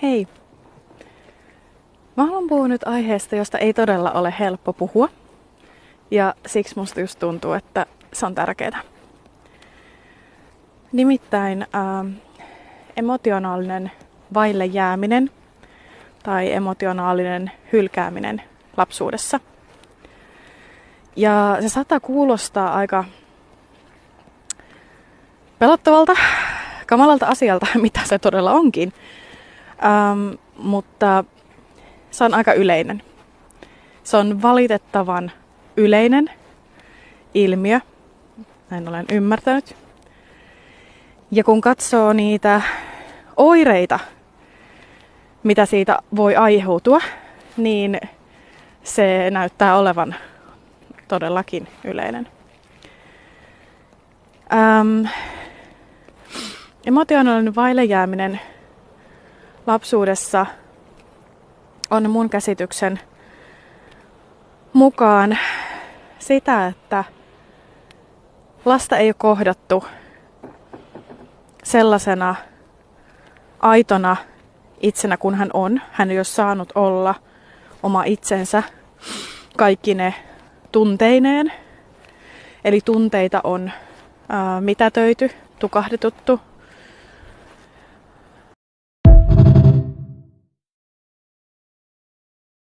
Hei! Mä haluan puhua nyt aiheesta, josta ei todella ole helppo puhua. Ja siksi musta just tuntuu, että se on tärkeää. Nimittäin emotionaalinen vaille jääminen tai emotionaalinen hylkääminen lapsuudessa. Ja se saattaa kuulostaa aika pelottavalta, kamalalta asialta, mitä se todella onkin. Mutta se on aika yleinen. Se on valitettavan yleinen ilmiö, näin olen ymmärtänyt. Ja kun katsoo niitä oireita, mitä siitä voi aiheutua, niin se näyttää olevan todellakin yleinen. Emotionaalinen vaille jääminen lapsuudessa on mun käsityksen mukaan sitä, että lasta ei ole kohdattu sellaisena aitona itsenä kuin hän on. Hän ei ole saanut olla oma itsensä kaikkine tunteineen. Eli tunteita on mitätöity, tukahdetuttu,